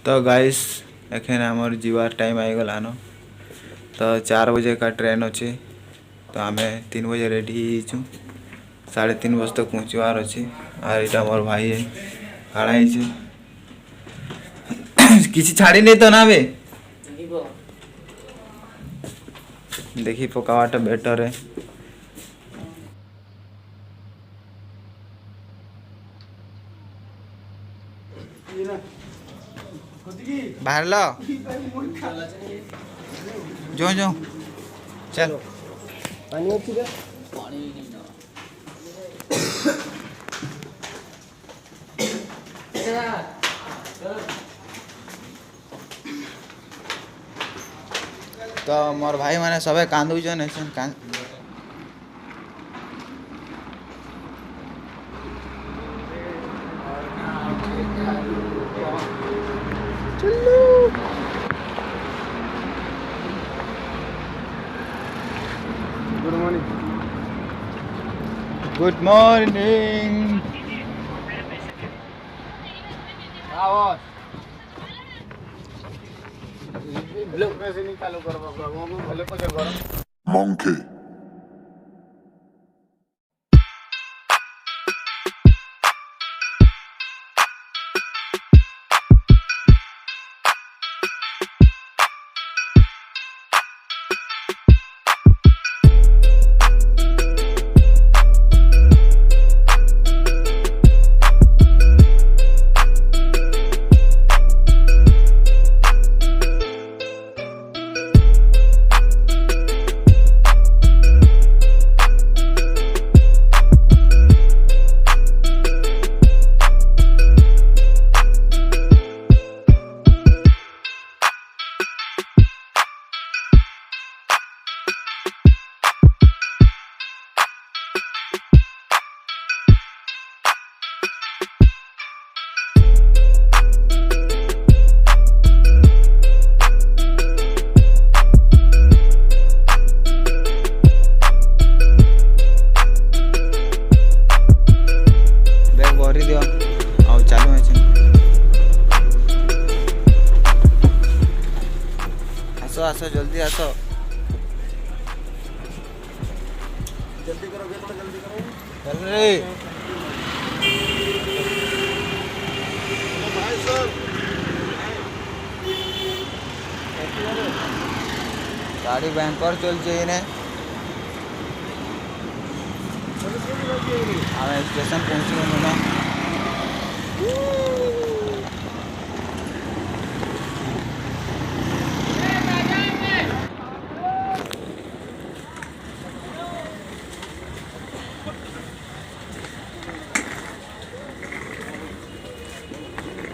तो गाइस एखन आमर जीवार टाइम आई गलान। तो 4 बजे का ट्रेन अच्छे। तो आम 3 बजे रेडी हो 3:30 बजे तक पहुँचवार अच्छे। और यहाँ मोर भाई है खड़ा किसी छाड़ी नहीं तो ना बे देखी पकावाटा बेटर है। बाहर लो जो जो चल पानी अच्छी का तो मोर भाई माने सबे कांदुचन ऐसन गुड मॉर्निंग। Monkey. आसो आसो जल्दी आसो जल्दी करो थोड़ा जल्दी करो चल रे भाई साहब गाड़ी बैंकर चलছে এনে আমি স্টেশন পৌঁছে গেলাম না।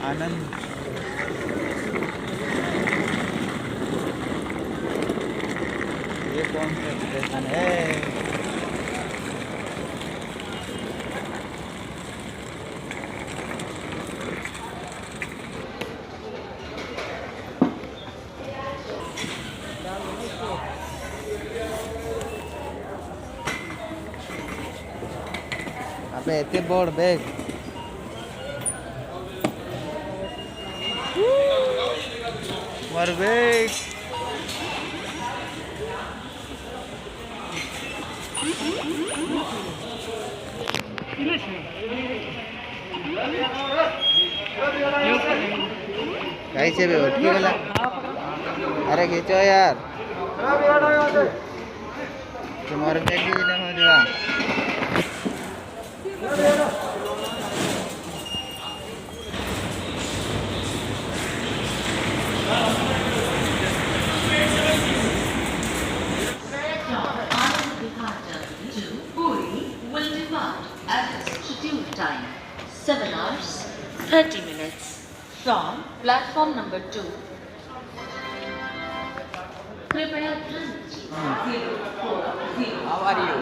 आनंद ये कौन सा स्टेशन है? अबे इतने बड़ बैग मोर बैग कैसे भी उठ गया। अरे खींचो यार तुम्हारे बैग भी नहीं हो जाएगा। Time 7 hours 30 minutes from platform number 2. कृपया ध्यान दीजिए 040 How are you?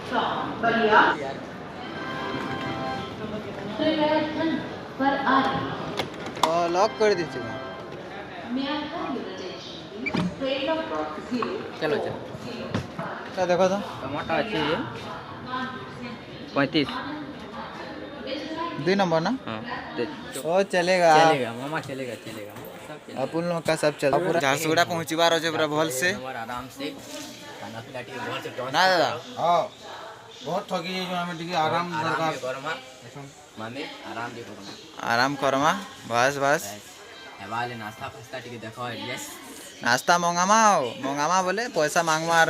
from Ballia कृपया ध्यान पर आ रही लॉक कर दीजिएगा। चलो चलो क्या देखो तो टमाटर अच्छी है 35 2 नंबर ना हाँ ओ चलेगा चलेगा मामा चलेगा चलेगा सब चलेगा अपन लोग का सब चल पूरा झारसुगुड़ा पहुंचीबार हो पूरा भल से और आराम से खाना पीना टिके बहुत से ना दादा हाँ बहुत थकी जाइए हमें टिके आराम दरकार करमा मामी आराम दे करमा आराम करमा बस बस हेवाले नाश्ता फास्ता टिके देखो यस नाश्ता मंगामा बोले पैसा मांगमार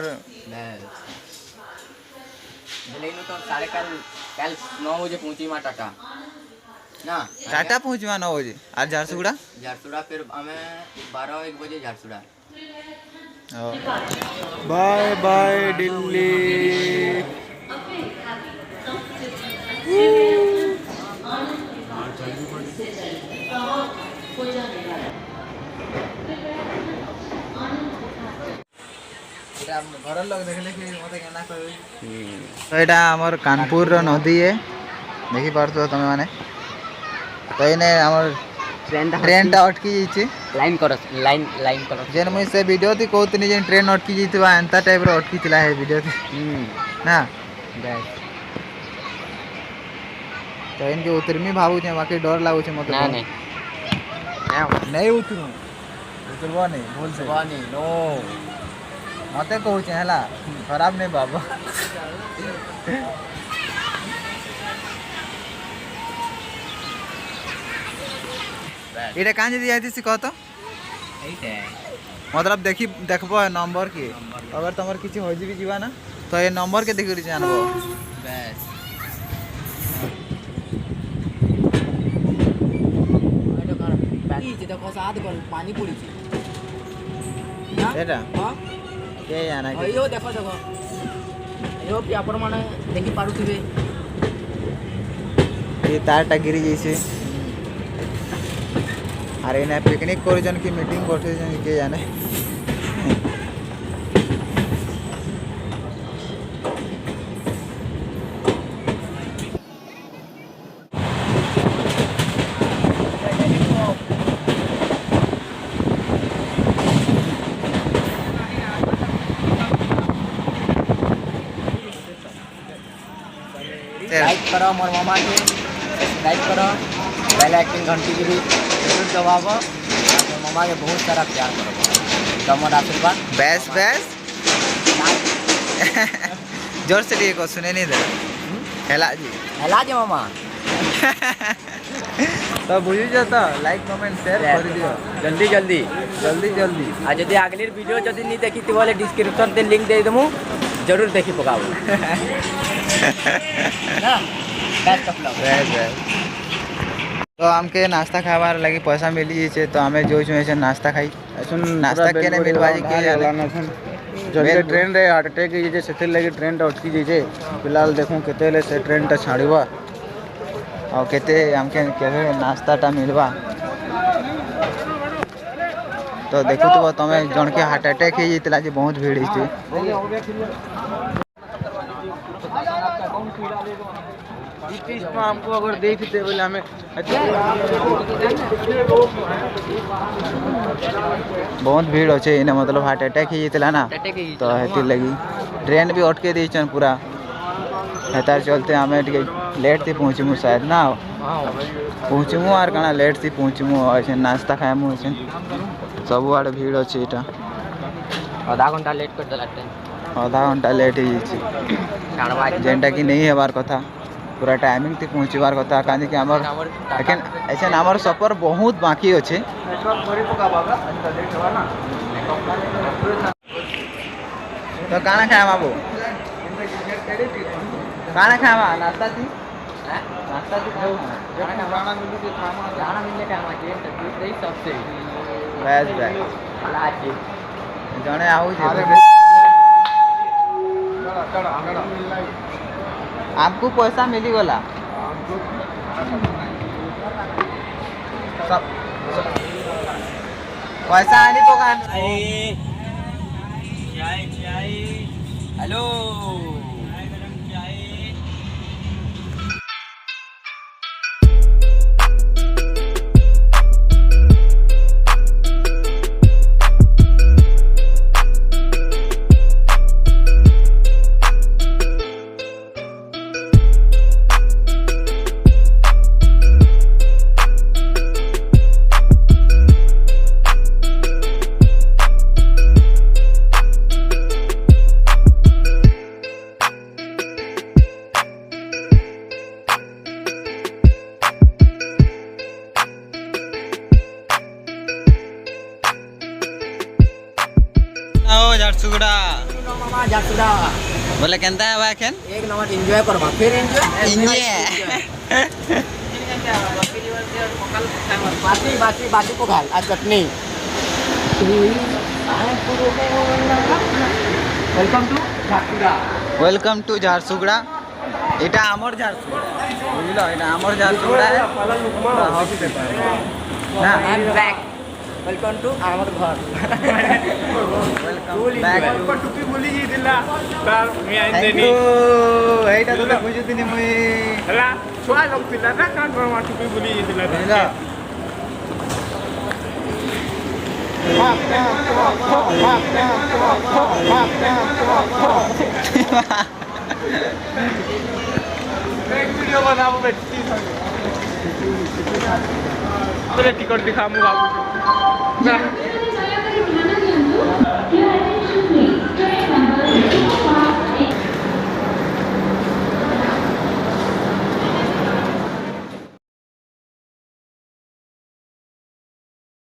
लेकिन तो साढ़े कल 9 बजे पहुंची माँ टाटा ना टाटा पहुंचवा 9 बजे आज झारसुगुड़ा झारसुगड़ा फिर हमें 12-1 बजे झारसुगड़ा बाय बाय दिल्ली घर लोग देखले कि मते केना कहबे तो एटा हमर कानपुर रो नदी है देखि पारतो तमे माने तो इने हमर ट्रेन टा अटकी जाइछे लाइन करो जेन मुई से वीडियो थी कहतनी जे ट्रेन अटकी जाइतबा एंता टाइप रो अटकी थिला है वीडियो थी ना बस तो इनके उतरमी भाबू छे बाकी डर लागू छे मते ना नहीं नहीं उतरबो नहीं बोल से वानी नो मते कहू छे हला खराब नहीं बाबा इटा कान जदी आइती से कहतो एते मतलब देखबो नंबर के अगर तमर किछि हो जीवी जीवा ना तो ये नंबर के देखि जानबो बस देखो साथ कर पानी पूरी एटा हां के जाना के अयो देखो अयो पेपर माने देखि पारुथिबे ये तारटा गिरी जैसे अरे ना पिकनिक करजन की मीटिंग करते जन के जाने लाइक करो मोर मामा के सब्सक्राइब करो बेल आइकन घंटी की भी जरूर दबाओ मोर मामा के बहुत सारा प्यार करो कमर आशीर्वाद बैस जोर से लिए को सुने नहीं दे हेला जी हेला जे मामा तो बुझी जाता लाइक कमेंट शेयर कर दियो जल्दी जल्दी आ जदि अगली वीडियो जदि नहीं देखी तो बोले डिस्क्रिप्शन पे लिंक दे दमु जरूर देखी पकाओ ना बैक ऑफ लव बैस तो हमके नाश्ता खाबार लगी पैसा मिली छे तो हमें जो छे नाश्ता खाई सुन नाश्ता केने मिलबाजी के जाने जल्दी ट्रेन रे हार्ट अटैक जे सेते लगी ट्रेन टा अटकी जे फिलहाल देखूं केते ले से ट्रेन टा छाड़ीबा और केते हमके केते नाश्ता टा मिलबा तो देखो तो तमे जण के हार्ट अटैक हे जितला जे बहुत भीड़ हिते हमको अगर देखते बोले हमें बहुत भीड़ होचे इने मतलब हार्ट अटैक ही जितला ना तो हेती लगी ट्रेन भी अटके दीचन पूरा हेतार चलते हमें टिके लेट थी पहुँचमु शायद ना पहुँचमु आर कना लेट थी पहुँचमु ऐसे नाश्ता खाएमु ऐसे सब आड़े भीड़ अच्छे इटा आधा घंटा लेट कर देला ट्रेन आधा घंटा लेट ही जेनटा कि नहीं हेबार कथा पूरा टाइमिंग थी पहुँचबार कथा काहे कि हमर लेकिन ऐसे हमर सफर बहुत बाकी अच्छे तो काना खाए बाबू काना खाए नाश्ता थी नाश्ता थी खाना मिलने का ट्रेन तक सबसे बस जने आउ आपको पैसा मिली गला सब पैसा आनी पकान हेलो आओ झारसुगुड़ा मामा झारसुगुड़ा बोले केनता है बाखेन एक नंबर एंजॉय करबा फिर एंजॉय बाटी बाटी बाटी को घाल आज चटनी वेलकम टू झारसुगुड़ा এটা আমার ঝারসুগুড়া বুঝলো এটা আমার ঝারসুগুড়া ना I am back welcome to our घर वेलकम बैक टुपी भूली दिला तार मी आइन थैंक यू এইটা তো বুঝিতিনি মুই हला छुआ लोग पिला ना कान पर टुपी भूली दिला বুঝলো एक वीडियो बनाबो बेटी अरे टिकट दिखा मु बाबू